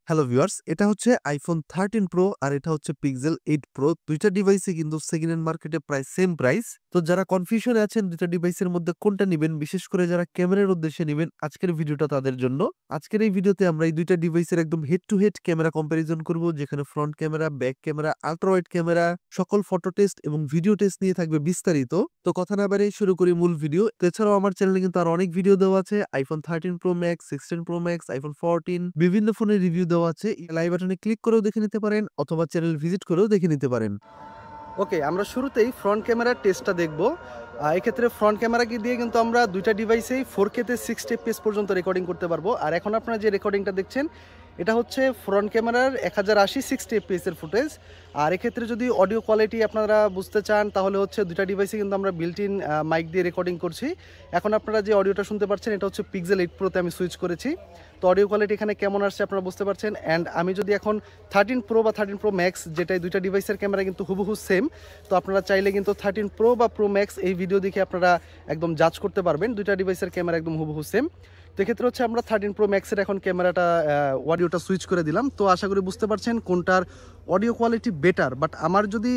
Hello viewers, এটা হচ্ছে iPhone 13 pro আর এটা হচ্ছে পিক্সেল 8 প্রো। দুইটা ডিভাইসই কিন্তু সেকেন্ড হ্যান্ড মার্কেটে প্রায় সেম প্রাইস। তো যারা কনফিউশনে আছেন দুইটা ডিভাইসের মধ্যে কোনটা নিবেন, বিশেষ করে যারা ক্যামেরার উদ্দেশ্যে নিবেন, আজকের ভিডিওটা তাদের জন্য। আজকের এই ভিডিওতে আমরা এই দুইটা ডিভাইসের একদম head to head camera comparison করব, যেখানে front camera, back camera, ultra wide camera, সকল ফটো টেস্ট এবং ভিডিও টেস্ট নিয়ে থাকবে বিস্তারিত। তো কথা না বাড়িয়ে শুরু করি মূল ভিডিও। এছাড়াও আমার চ্যানেলে কিন্তু আর অনেক ভিডিও দেওয়া আছে, iPhone 13 pro max, 16 pro max, iPhone 14 বিভিন্ন ফোনের রিভিউ দেওয়া আছে। লাইভ বাটনে ক্লিক করেও দেখে নিতে পারেন অথবা চ্যানেল ভিজিট করেও দেখে নিতে পারেন। ওকে, আমরা শুরুতেই ফ্রন্ট ক্যামেরার টেস্টটা দেখব। এক্ষেত্রে ফ্রন্ট ক্যামেরাকে দিয়ে কিন্তু আমরা দুইটা ডিভাইসেই 4K-তে 60 fps পর্যন্ত রেকর্ডিং করতে পারবো। আর এখন আপনারা যে রেকর্ডিংটা দেখছেন এটা হচ্ছে ফ্রন্ট ক্যামেরার 1080 60 fps এর ফুটেজ। আর এক্ষেত্রে যদি অডিও কোয়ালিটি আপনারা বুঝতে চান তাহলে হচ্ছে দুইটা ডিভাইসে কিন্তু আমরা বিল্ট ইন মাইক দিয়ে রেকর্ডিং করছি। এখন আপনারা যে অডিওটা শুনতে পাচ্ছেন এটা হচ্ছে পিক্সেল 8 প্রোতে আমি সুইচ করেছি। তো অডিও কোয়ালিটি এখানে কেমন আসছে আপনারা বুঝতে পারছেন। অ্যান্ড আমি যদি এখন 13 প্রো বা 13 প্রো ম্যাক্স, যেটাই দুইটা ডিভাইসের ক্যামেরা কিন্তু হুবহু সেম, তো আপনারা চাইলে কিন্তু 13 প্রো বা প্রো ম্যাক্স এই ভিডিও দেখে আপনারা একদম জাজ করতে পারবেন দুইটা ডিভাইসের ক্যামেরা একদম হুবহু সেম। তো এক্ষেত্রে হচ্ছে আমরা 13 প্রো ম্যাক্সের এখন ক্যামেরাটা অডিওটা সুইচ করে দিলাম। তো আশা করি বুঝতে পারছেন কোনটার অডিও কোয়ালিটি বেটার। বাট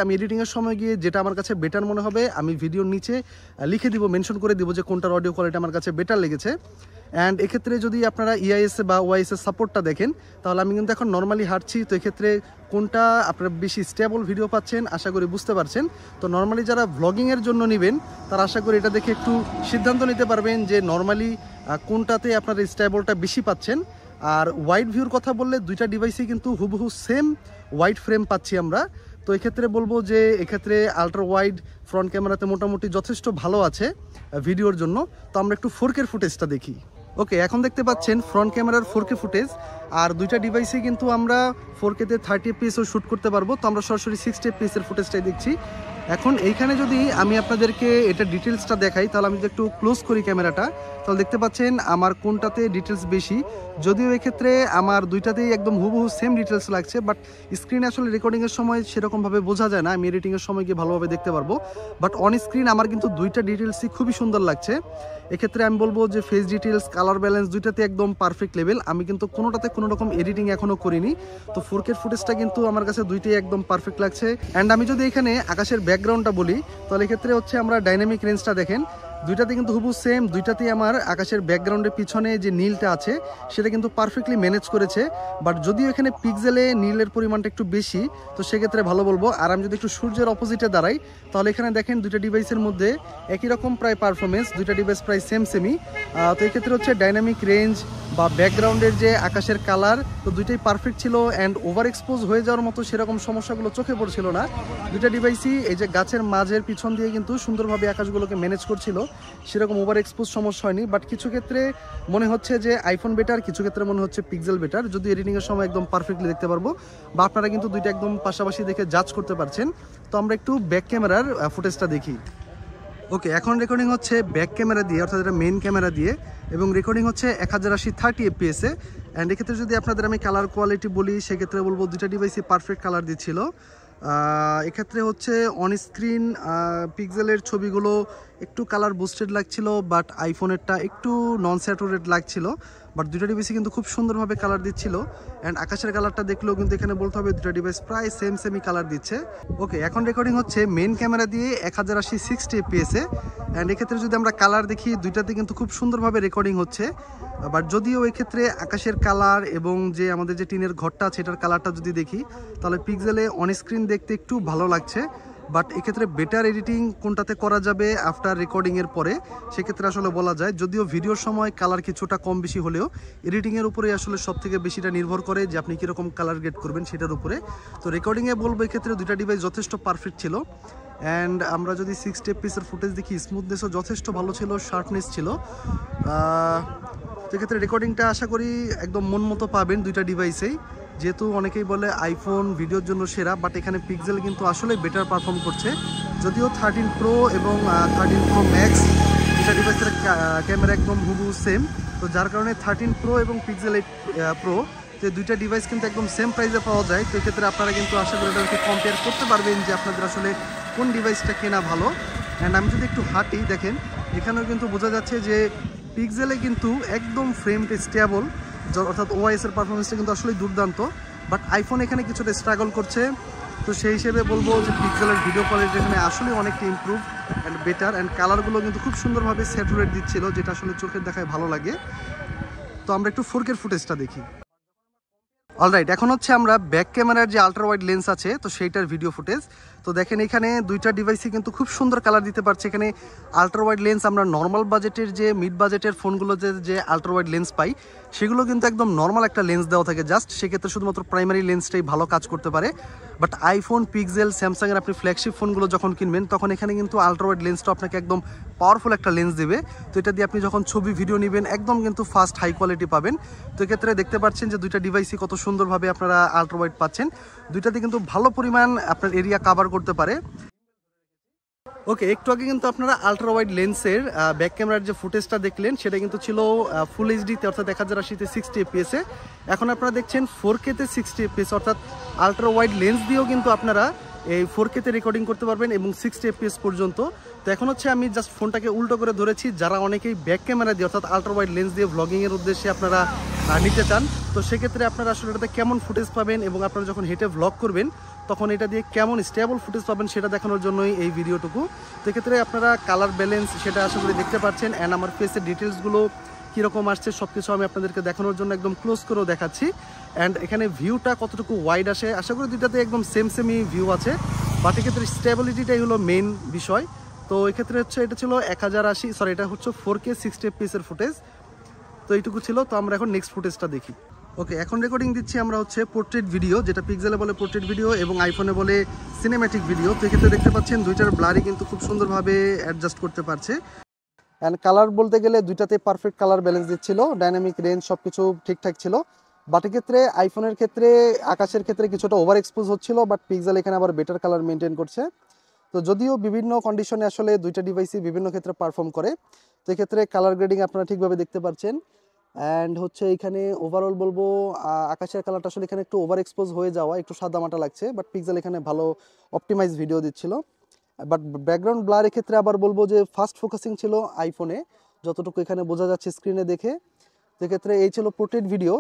আমি এডিটিংয়ের সময় গিয়ে যেটা আমার কাছে বেটার মনে হবে আমি ভিডিওর নিচে লিখে দিব, মেনশন করে দিব যে কোনটার অডিও কোয়ালিটি আমার কাছে বেটার লেগেছে। অ্যান্ড এক্ষেত্রে যদি আপনারা ইআইএসএ বা ওআইএসএ সাপোর্টটা দেখেন তাহলে আমি কিন্তু এখন নর্মালি হাঁটছি। তো এক্ষেত্রে কোনটা আপনারা বেশি স্টেবল ভিডিও পাচ্ছেন আশা করি বুঝতে পারছেন। তো নর্মালি যারা ভ্লগিংয়ের জন্য নেবেন তারা আশা করি এটা দেখে একটু সিদ্ধান্ত নিতে পারবেন যে নর্মালি কোনটাতে আপনারা স্টেবলটা বেশি পাচ্ছেন। আর ওয়াইড ভিউর কথা বললে দুইটা ডিভাইসেই কিন্তু হুবহু সেম ওয়াইড ফ্রেম পাচ্ছি আমরা। তো এক্ষেত্রে বলবো যে এক্ষেত্রে আল্ট্রা ওয়াইড ফ্রন্ট ক্যামেরাতে মোটামুটি যথেষ্ট ভালো আছে ভিডিওর জন্য। তো আমরা একটু 4K ফুটেজটা দেখি। ওকে, এখন দেখতে পাচ্ছেন ফ্রন্ট ক্যামেরার 4K ফুটেজ। আর দুইটা ডিভাইসে কিন্তু আমরা 4K-তে 30 fps-ও শ্যুট করতে পারবো। তো আমরা সরাসরি 60 fps-এর ফুটেজটাই দেখছি। এখন এইখানে যদি আমি আপনাদেরকে এটা ডিটেলসটা দেখাই তাহলে আমি যদি একটু ক্লোজ করি ক্যামেরাটা তাহলে দেখতে পাচ্ছেন আমার কোনটাতে ডিটেলস বেশি। যদিও এক্ষেত্রে আমার দুইটাতেই একদম হুবহু সেম ডিটেলস লাগছে, বাট স্ক্রিনে আসলে রেকর্ডিংয়ের সময় সেরকমভাবে বোঝা যায় না, আমি এডিটিংয়ের সময় গিয়ে ভালোভাবে দেখতে পারবো। বাট অন স্ক্রিন আমার কিন্তু দুইটা ডিটেলসই খুবই সুন্দর লাগছে। এক্ষেত্রে আমি বলবো যে ফেস ডিটেলস, কালার ব্যালেন্স দুইটাতে একদম পারফেক্ট লেভেল। আমি কিন্তু কোনোটাতে কোনো রকম এডিটিং এখনও করিনি। তো 4K ফুটেজটা কিন্তু আমার কাছে দুইটাই একদম পারফেক্ট লাগছে। অ্যান্ড আমি যদি এখানে আকাশের ব্যাকগ্রাউন্ডটা বলি তাহলে এক্ষেত্রে হচ্ছে আমরা ডাইনামিক রেঞ্জটা দেখেন দুইটাতে কিন্তু হুবহু সেম। দুইটাতেই আমার আকাশের ব্যাকগ্রাউন্ডের পিছনে যে নীলটা আছে সেটা কিন্তু পারফেক্টলি ম্যানেজ করেছে। বাট যদিও এখানে পিক্সেলে নীলের পরিমাণটা একটু বেশি, তো সেক্ষেত্রে ভালো বলবো। আর আমি যদি একটু সূর্যের অপোজিটে দাঁড়াই তাহলে এখানে দেখেন দুইটা ডিভাইসের মধ্যে একই রকম প্রায় পারফরমেন্স, দুইটা ডিভাইস প্রায় সেমই। তো এক্ষেত্রে হচ্ছে ডাইনামিক রেঞ্জ বা ব্যাকগ্রাউন্ডের যে আকাশের কালার, তো দুইটাই পারফেক্ট ছিল। অ্যান্ড ওভার এক্সপোজ হয়ে যাওয়ার মতো সেরকম সমস্যাগুলো চোখে পড়ছিল না। দুইটা ডিভাইসই এই যে গাছের মাঝের পিছন দিয়ে কিন্তু সুন্দরভাবে আকাশগুলোকে ম্যানেজ করছিল, সেরকম ওভার এক্সপোজ সমস্যা হয়নি। বাট কিছু ক্ষেত্রে মনে হচ্ছে যে আইফোন বেটার, কিছু ক্ষেত্রে মনে হচ্ছে পিক্সেল বেটার। যদি এডিটিংয়ের সময় একদম পারফেক্টলি দেখতে পারবো বা আপনারা কিন্তু দুইটা একদম পাশাপাশি দেখে জাজ করতে পারছেন। তো আমরা একটু ব্যাক ক্যামেরার ফুটেজটা দেখি। ওকে, এখন রেকর্ডিং হচ্ছে ব্যাক ক্যামেরা দিয়ে, অর্থাৎ এটা মেইন ক্যামেরা দিয়ে, এবং রেকর্ডিং হচ্ছে 1080 30 fps-এ। অ্যান্ড এক্ষেত্রে যদি আপনাদের আমি কালার কোয়ালিটি বলি সেক্ষেত্রে বলবো দুইটা ডিভাইসই পারফেক্ট কালার দিচ্ছিল। এক্ষেত্রে হচ্ছে অন স্ক্রিন পিক্সেলের ছবিগুলো একটু কালার বুস্টেড লাগছিল, বাট আইফোনেরটা একটু নন স্যাচুরেট লাগছিল। বাট দুইটা ডিভাইসই কিন্তু খুব সুন্দরভাবে কালার দিচ্ছিল। অ্যান্ড আকাশের কালারটা দেখলেও কিন্তু এখানে বলতে হবে দুইটা ডিভাইস প্রায় সেমই কালার দিচ্ছে। ওকে, এখন রেকর্ডিং হচ্ছে মেইন ক্যামেরা দিয়ে 1080 60 fps-এ। অ্যান্ড এক্ষেত্রে যদি আমরা কালার দেখি দুইটাতে কিন্তু খুব সুন্দরভাবে রেকর্ডিং হচ্ছে। বাট যদিও এক্ষেত্রে আকাশের কালার এবং যে আমাদের যে টিনের ঘরটা আছে এটার কালারটা যদি দেখি তাহলে পিক্সেলে অন স্ক্রিন দেখতে একটু ভালো লাগছে। বাট এক্ষেত্রে বেটার এডিটিং কোনটাতে করা যাবে আফটার রেকর্ডিংয়ের পরে সেক্ষেত্রে আসলে বলা যায়। যদিও ভিডিওর সময় কালার কিছুটা কম বেশি হলেও এডিটিংয়ের উপরে আসলে সবথেকে বেশিটা নির্ভর করে যে আপনি কীরকম কালার গেট করবেন সেটার উপরে। তো রেকর্ডিংয়ে বলবো এক্ষেত্রে দুইটা ডিভাইস যথেষ্ট পারফেক্ট ছিল। অ্যান্ড আমরা যদি 60 fps-এর ফুটেজ দেখি স্মুথনেসও যথেষ্ট ভালো ছিল, শার্পনেস ছিল। সেক্ষেত্রে রেকর্ডিংটা আশা করি একদম মন মতো পাবেন দুইটা ডিভাইসেই। যেহেতু অনেকেই বলে আইফোন ভিডিওর জন্য সেরা, বাট এখানে পিক্সেল কিন্তু আসলে বেটার পারফর্ম করছে। যদিও 13 প্রো এবং 13 প্রো ম্যাক্স দুটা ডিভাইসের ক্যামেরা একদম হুবহু সেম, তো যার কারণে 13 প্রো এবং পিক্সেল 8 প্রো যে দুইটা ডিভাইস কিন্তু একদম সেম প্রাইসে পাওয়া যায়। তো এক্ষেত্রে আপনারা কিন্তু আশা করি এটাকে কম্পেয়ার করতে পারবেন যে আপনাদের আসলে কোন ডিভাইসটা কেনা ভালো। অ্যান্ড আমি যদি একটু হাঁটি দেখেন এখানেও কিন্তু বোঝা যাচ্ছে যে পিক্সেলে কিন্তু একদম ফ্রেমটা স্টেবল, অর্থাৎ ওআইএস এর পারফরমেন্সটা কিন্তু আসলেই দুর্দান্ত। বাট আইফোন এখানে কিছুটা স্ট্রাগল করছে। তো সেই হিসেবে বলবো যে পিক্সেলের ভিডিও কোয়ালিটি এখানে আসলে অনেকটা ইমপ্রুভ অ্যান্ড বেটার, অ্যান্ড কালারগুলো কিন্তু খুব সুন্দরভাবে স্যাচুরেট দিচ্ছিল, যেটা আসলে চোখের দেখায় ভালো লাগে। তো আমরা একটু 4K ফুটেজটা দেখি। অলরাইট, এখন হচ্ছে আমরা ব্যাক ক্যামেরার যে আলট্রা ওয়াইড লেন্স আছে তো সেইটার ভিডিও ফুটেজ। তো দেখেন এখানে দুইটা ডিভাইসই কিন্তু খুব সুন্দর কালার দিতে পারছে। এখানে আলট্রা ওয়াইড লেন্স আমরা নর্মাল বাজেটের যে মিড বাজেটের ফোনগুলোতে যে আলট্রা ওয়াইড লেন্স পাই সেগুলো কিন্তু একদম নর্মাল একটা লেন্স দেওয়া থাকে জাস্ট, সেক্ষেত্রে শুধুমাত্র প্রাইমারি লেন্সটাই ভালো কাজ করতে পারে। বাট আইফোন, পিক্সেল, স্যামসাংয়ের আপনি ফ্ল্যাগশিপ ফোনগুলো যখন কিনবেন তখন এখানে কিন্তু আলট্রা ওয়াইড লেন্সটা আপনাকে একদম পাওয়ারফুল একটা লেন্স দেবে। তো এটা দিয়ে আপনি যখন ছবি ভিডিও নেবেন একদম কিন্তু ফাস্ট হাই কোয়ালিটি পাবেন। তো এক্ষেত্রে দেখতে পাচ্ছেন যে দুইটা ডিভাইসই কত সুন্দরভাবে আপনারা আলট্রা ওয়াইড পাচ্ছেন। দুইটাতে কিন্তু ভালো পরিমাণ আপনার এরিয়া কাভার করতে পারে। ওকে, একটু আগে কিন্তু আপনারা আলট্রা ওয়াইড লেন্সের ব্যাক ক্যামেরার যে ফুটেজটা দেখলেন সেটা কিন্তু ছিল ফুল এইচডিতে অর্থাৎ 1080-তে 60 এফপিএসে। এখন আপনারা দেখছেন 4K-তে 60 এফপিএস, অর্থাৎ আলট্রা ওয়াইড লেন্স দিয়েও কিন্তু আপনারা এই 4K-তে রেকর্ডিং করতে পারবেন এবং 60 এফপিএস পর্যন্ত। তো এখন হচ্ছে আমি জাস্ট ফোনটাকে উল্টো করে ধরেছি, যারা অনেকেই ব্যাক ক্যামেরা দিয়ে অর্থাৎ আলট্রা ওয়াইড লেন্স দিয়ে ভ্লগিংয়ের উদ্দেশ্যে আপনারা নিতে চান, তো সেক্ষেত্রে আপনারা আসলে এটাতে কেমন ফুটেজ পাবেন এবং আপনারা যখন হেঁটে ভ্লগ করবেন তখন এটা দিয়ে কেমন স্টেবল ফুটেজ পাবেন সেটা দেখানোর জন্যই এই ভিডিওটুকু। তো এক্ষেত্রে আপনারা কালার ব্যালেন্স সেটা আশা করি দেখতে পাচ্ছেন, অ্যান্ড আমার ফেসের ডিটেলসগুলো কীরকম আসছে সব কিছু আমি আপনাদেরকে দেখানোর জন্য একদম ক্লোজ করেও দেখাচ্ছি। অ্যান্ড এখানে ভিউটা কতটুকু ওয়াইড আসে আশা করি দুইটাতে একদম সেমই ভিউ আছে, বাট এক্ষেত্রে স্টেবিলিটিটাই হলো মেইন বিষয়। তো এক্ষেত্রে হচ্ছে এটা ছিল 1080, সরি এটা হচ্ছে 4K 60 এফপিএসের ফুটেজ। তো এইটুকু ছিল। তো আমরা এখন নেক্সট ফুটেজটা দেখি। ওকে, এখন রেকর্ডিং দিচ্ছি আমরা হচ্ছে পোর্ট্রেট ভিডিও, যেটা পিক্সেলে বলে পোর্ট্রেট ভিডিও এবং আইফোনে বলে সিনেম্যাটিক ভিডিও। তো এক্ষেত্রে দেখতে পাচ্ছেন দুইটার ব্লারই কিন্তু খুব সুন্দরভাবে অ্যাডজাস্ট করতে পারছে। অ্যান্ড কালার বলতে গেলে দুইটাতে পারফেক্ট কালার ব্যালেন্স দিচ্ছিল, ডাইনামিক রেঞ্জ সব কিছু ঠিকঠাক ছিল। বাট এক্ষেত্রে আইফোনের ক্ষেত্রে আকাশের ক্ষেত্রে কিছুটা ওভার এক্সপোজ হচ্ছিল, বাট পিক্সেল এখানে আবার বেটার কালার মেনটেন করছে। তো যদিও বিভিন্ন কন্ডিশনে আসলে দুইটা ডিভাইসই বিভিন্ন ক্ষেত্রে পারফর্ম করে, তো এক্ষেত্রে কালার গ্রেডিং আপনারা ঠিকভাবে দেখতে পাচ্ছেন। অ্যান্ড হচ্ছে এখানে ওভারঅল বলবো আকাশের কালারটা আসলে এখানে একটু ওভার এক্সপোজ হয়ে যাওয়া একটু সাদামাটা লাগছে, বাট পিক্সেল এখানে ভালো অপটিমাইজ ভিডিও দিচ্ছিল। বাট ব্যাকগ্রাউন্ড ব্লারের ক্ষেত্রে আবার বলবো যে ফাস্ট ফোকাসিং ছিল আইফোনে, যতটুকু এখানে বোঝা যাচ্ছে স্ক্রিনে দেখে। সেক্ষেত্রে এই ছিল পোর্ট্রেট ভিডিও।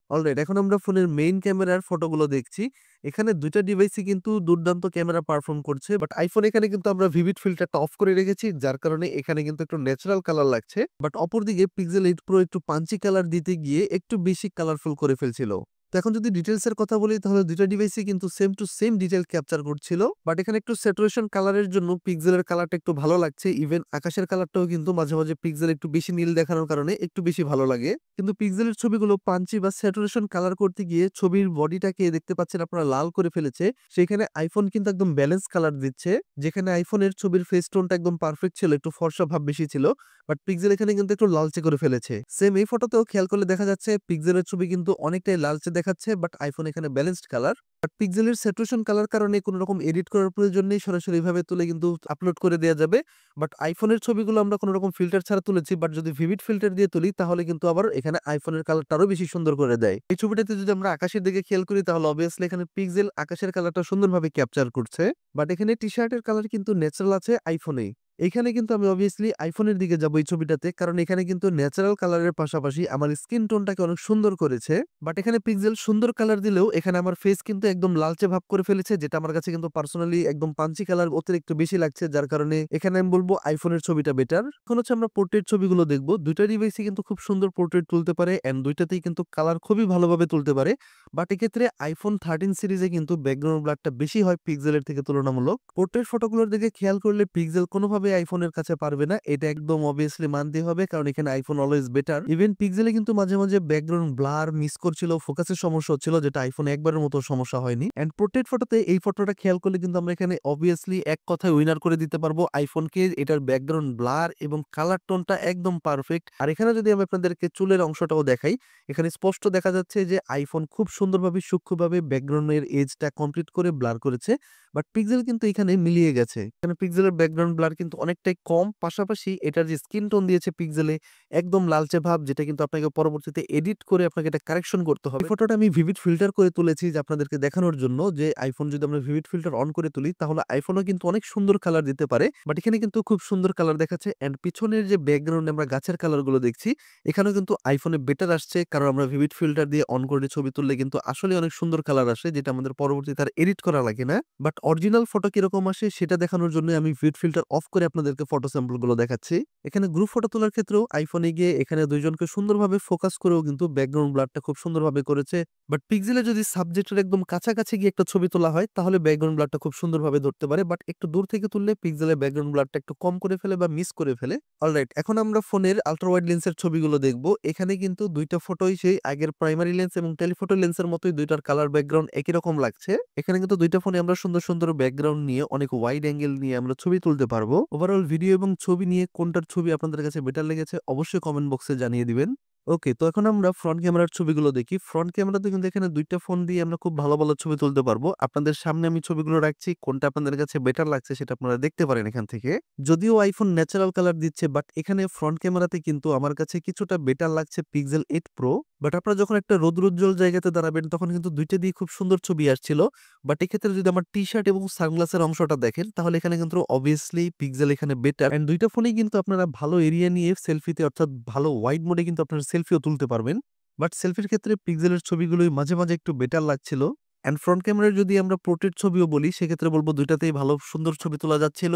অলরাইট, এখন আমরা ফোনের মেইন ক্যামেরার ফটোগুলো দেখছি। এখানে দুইটা ডিভাইসই কিন্তু দুর্দান্ত ক্যামেরা পারফর্ম করছে, বাট আইফোন এখানে কিন্তু আমরা ভিভিড ফিল্টারটা অফ করে রেখেছি, যার কারণে এখানে কিন্তু একটু ন্যাচারাল কালার লাগছে। বাট অপরদিকে পিক্সেল 8 প্রো একটু পাঞ্চি কালার দিতে গিয়ে একটু বেশি কালারফুল করে ফেলছিল। তো এখন যদি ডিটেলস এর কথা বলি তাহলে দুইটা ডিভাইসই কিন্তু same to same detail capture করছিল, বাট এখানে একটু স্যাচুরেশন কালারের জন্য পিক্সেলের কালারটা একটু ভালো লাগছে। ইভেন আকাশের কালারটাও কিন্তু মাঝে মাঝে পিক্সেল একটু বেশি নীল দেখানোর কারণে একটু বেশি ভালো লাগে। কিন্তু পিক্সেলের ছবিগুলো পাঞ্চি বা স্যাচুরেশন কালার করতে গিয়ে ছবির বডিটাকে দেখতে পাচ্ছেন আপনারা লাল করে ফেলেছে। সেখানে আইফোন কিন্তু একদম ব্যালেন্স কালার দিচ্ছে, যেখানে আইফোনের ছবির ফেস টোনটা একদম পারফেক্ট ছিল, একটু ফর্সা ভাব বেশি ছিল, বাট পিক্সেল এখানে কিন্তু একটু লালচে করে ফেলেছে। সেম এই ফটোতেও খেয়াল করলে দেখা যাচ্ছে পিক্সেলের ছবি কিন্তু অনেকটাই লালচে দেখাচ্ছে, বাট আইফোন এখানে ব্যালেন্সড কালার। বাট পিক্সেলের স্যাচুরেশন কালার কারণে কোনো রকম এডিট করার প্রয়োজন নেই, সরাসরি এভাবে তুলে কিন্তু আপলোড করে দেওয়া যাবে। বাট আইফোনের ছবিগুলো আমরা কোনো রকম ফিল্টার ছাড়া তুলেছি, বাট যদি ভিভিড ফিল্টার দিয়ে তুলি তাহলে কিন্তু আবার এখানে আইফোনের কালারটা আরো বেশি সুন্দর করে দেয়। এই ছবিটাতে যদি আমরা আকাশের দিকে খেয়াল করি তাহলে অবভিয়াসলি এখানে পিক্সেল আকাশের কালারটা সুন্দরভাবে ক্যাপচার করছে, বাট এখানে টি শার্টের কালার কিন্তু ন্যাচারাল আছে আইফোনে। এখানে কিন্তু আমি অবভিয়াসলি আইফোনের দিকে যাবো এই ছবিটাতে, কারণ এখানে কিন্তু ন্যাচারাল কালারের পাশাপাশি আমার স্কিন টোনটাকে অনেক সুন্দর করেছে। বাট এখানে পিক্সেল সুন্দর কালার দিলেও এখানে আমার ফেস কিন্তু একদম লালচে ভাব করে ফেলেছে, যেটা আমার কাছে কিন্তু পার্সোনালি একদম পাঞ্চি কালার অতিরিক্ত বেশি লাগছে, যার কারণে এখানে আমি বলবো আইফোনের ছবিটা বেটার। এখন হচ্ছে আমরা পোর্ট্রেট ছবিগুলো দেখবো। দুইটা ডিভাইসই কিন্তু খুব সুন্দর পোর্ট্রেট তুলতে পারে, এন্ড দুইটাতেই কিন্তু কালার খুবই ভালোভাবে তুলতে পারে। বাট এক্ষেত্রে আইফোন 13 সিরিজে কিন্তু ব্যাকগ্রাউন্ড ব্লারটা বেশি হয় পিক্সেলের থেকে তুলনামূলক। পোর্ট্রেট ফটোগুলোর দিকে খেয়াল করলে পিক্সেল কোনোভাবে আইফোনের কাছে পারবে না, এটা একদম অবভিয়াসলি মানতে হবে, কারণ এখানে আইফোন অলওয়েজ বেটার। ইভেন পিক্সেলে কিন্তু মাঝে মাঝে ব্যাকগ্রাউন্ড ব্লার মিস করছিল, ফোকাসের সমস্যা হচ্ছিল, যেটা আইফোনে একবারের মতো সমস্যা হয়নি। এন্ড পোর্ট্রেট ফটোতে এই ফটোটা খেয়াল করলে কিন্তু আমরা এখানে অবভিয়াসলি এক কথায় উইনার করে দিতে পারবো আইফোনকে। এটার ব্যাকগ্রাউন্ড ব্লার এবং কালার টোনটা একদম পারফেক্ট। আর এখানে যদি আমি আপনাদেরকে চুলের অংশটাও দেখাই, এখানে স্পষ্ট দেখা যাচ্ছে যে আইফোন খুব সুন্দরভাবে সূক্ষ্মভাবে ব্যাকগ্রাউন্ডের এজটা কমপ্লিট করে ব্লার করেছে, বাট পিক্সেল কিন্তু এখানে মিলিয়ে গেছে। এখানে পিক্সেলের ব্যাকগ্রাউন্ড ব্লার কিন্তু কিন্তু অনেকটাই কম। পাশাপাশি এটার যে স্কিন টোন দিয়েছে পিক্সেলে একদম লালচে ভাব, যেটা কিন্তু আপনাকে পরবর্তীতে এডিট করে আপনাকে এটা কারেকশন করতে হবে। এই ফটোটা আমি ভিভিড ফিল্টার করে তুলেছি যে আপনাদেরকে দেখানোর জন্য যে iPhone যদি আমরা ভিভিড ফিল্টার অন করে তুলি তাহলে iPhoneও কিন্তু অনেক সুন্দর কালার দিতে পারে। বাট এখানে কিন্তু খুব সুন্দর কালার দেখাচ্ছে। অ্যান্ড পিছনের যে ব্যাকগ্রাউন্ডে আমরা গাছের কালারগুলো দেখছি এখানেও কিন্তু iPhone এ বেটার আসছে। কারণ আমরা ভিভিড ফিল্টার দিয়ে অন করে ছবি তুললে কিন্তু আসলেই অনেক সুন্দর কালার আসে, যেটা আমাদের পরবর্তীতে আর এডিট করা লাগে না। বাট অরিজিনাল ফটো কিরকম আসে সেটা দেখানোর জন্য আমি ভিভিড ফিল্টার অফ করে আপনাদেরকে ফটো স্যাম্পল গুলো দেখাচ্ছি। এখানে গ্রুপ ফটো তোলার ক্ষেত্রেও iPhone এ গিয়ে এখানে দুইজনকে সুন্দরভাবে ফোকাস করেও কিন্তু ব্যাকগ্রাউন্ড ব্লারটা খুব সুন্দরভাবে করেছে। বাট পিক্সেলে যদি সাবজেক্টের একদম কাছাকাছি গিয়ে একটা ছবি তোলা হয় তাহলে ব্যাকগ্রাউন্ড ব্লারটা খুব সুন্দরভাবে ধরতে পারে। বাট একটু দূর থেকে তুললে পিক্সেলে ব্যাকগ্রাউন্ড ব্লারটা একটু কম করে ফেলে বা মিস করে ফেলে। অলরাইট, এখন আমরা ফোনের আল্ট্রা ওয়াইড লেন্সের ছবিগুলো দেখব। এখানে কিন্তু দুইটা ফটোই সেই আগের প্রাইমারি লেন্স এবং টেলিফটো লেন্সের মতোই দুইটার কালার ব্যাকগ্রাউন্ড একই রকম লাগছে। এখানে কিন্তু দুইটা ফোনে আমরা সুন্দর সুন্দর ব্যাকগ্রাউন্ড নিয়ে অনেক ওয়াইড অ্যাঙ্গেল নিয়ে আমরা ছবি তুলতে পারবো। ওভারঅল ভিডিও এবং ছবি নিয়ে কোনটার ছবি আপনাদের কাছে বেটার লেগেছে অবশ্যই কমেন্ট বক্সে জানিয়ে দিবেন। ওকে, তো এখন আমরা ফ্রন্ট ক্যামেরার ছবিগুলো দেখি। ফ্রন্ট ক্যামেরাতে কিন্তু এখানে দুইটা ফোন দিয়ে আমরা খুব ভালো ভালো ছবি তুলতে পারবো। আপনাদের সামনে আমি ছবিগুলো রাখছি, কোনটা আপনাদের কাছে বেটার লাগছে সেটা আপনারা দেখতে পারেন এখান থেকে। যদিও iPhone ন্যাচারাল কালার দিচ্ছে, বাট এখানে ফ্রন্ট ক্যামেরাতে কিন্তু আমার কাছে কিছুটা বেটার লাগছে Pixel 8 Pro। বাট আপনারা যখন একটা রৌদ্রোজ্জ্বল জায়গাতে দাঁড়াবেন তখন কিন্তু দুইটা দিয়ে খুব সুন্দর ছবি আসছিল। বাট এক্ষেত্রে যদি আমার টি-শার্ট এবং সানগ্লাসের অংশটা দেখেন তাহলে এখানে কিন্তু অবভিয়াসলি পিক্সেল এখানে বেটার। এন্ড দুইটা ফোনেই কিন্তু আপনারা ভালো এরিয়া নিয়ে সেলফিতে অর্থাৎ ভালো ওয়াইড মোডে কিন্তু আপনারা সেলফিও তুলতে পারবেন। বাট সেলফির ক্ষেত্রে পিক্সেলের ছবিগুলোই মাঝে মাঝে একটু বেটার লাগছিল। অ্যান্ড ফ্রন্ট ক্যামেরার যদি আমরা পোর্ট্রেট ছবিও বলি সেক্ষেত্রে বলবো দুইটাতেই ভালো সুন্দর ছবি তোলা যাচ্ছিল।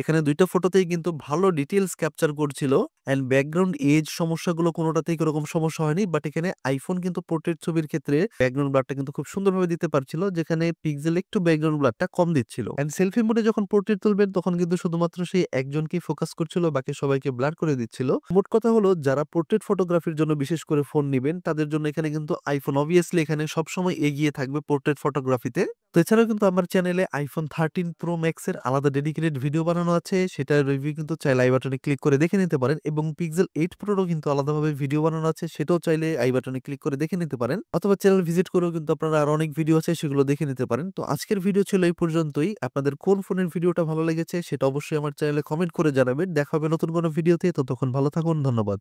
এখানে দুইটা ফটোতেই কিন্তু ভালো ডিটেলস ক্যাপচার করছিল। অ্যান্ড ব্যাকগ্রাউন্ড এজ সমস্যাগুলো কোনোটাতেই কোনোরকম সমস্যা হয়নি। বাট এখানে iPhone কিন্তু পোর্ট্রেট ছবির ক্ষেত্রে ব্যাকগ্রাউন্ড ব্লারটা কিন্তু খুব সুন্দরভাবে দিতে পারছিল, যেখানে পিক্সেল একটু ব্যাকগ্রাউন্ড ব্লারটা কম দিচ্ছিল। অ্যান্ড সেলফি মোডে যখন পোর্ট্রেট তুলবেন তখন কিন্তু শুধুমাত্র সেই একজনকেই ফোকাস করছিল, বাকি সবাইকে ব্লার করে দিচ্ছিল। মোট কথা হলো যারা পোর্ট্রেট ফটোগ্রাফির জন্য বিশেষ করে ফোন নিবেন তাদের জন্য এখানে কিন্তু iPhone অবভিয়াসলি এখানে সবসময় এগিয়ে থাকবে পোর্ট্রেট ফটোগ্রাফিতে। তো এছাড়াও কিন্তু আমার চ্যানেলে iPhone 13 Pro Max এর আলাদা ডেডিকেটেড ভিডিও বানানো আছে, সেটার রিভিউ কিন্তু চাইলে আই বাটনে ক্লিক করে দেখে নিতে পারেন। এবং Pixel 8 Pro রও কিন্তু আলাদাভাবে ভিডিও বানানো আছে, সেটাও চাইলে আই বাটনে ক্লিক করে দেখে নিতে পারেন। অথবা চ্যানেল ভিজিট করেও কিন্তু আপনারা আরো অনেক ভিডিও আছে সেগুলো দেখে নিতে পারেন। তো আজকের ভিডিও ছিল এই পর্যন্তই। আপনাদের কোন ফোনের ভিডিওটা ভালো লেগেছে সেটা অবশ্যই আমার চ্যানেলে কমেন্ট করে জানাবেন। দেখা হবে নতুন কোনো ভিডিওতে, ততক্ষণ ভালো থাকুন। ধন্যবাদ।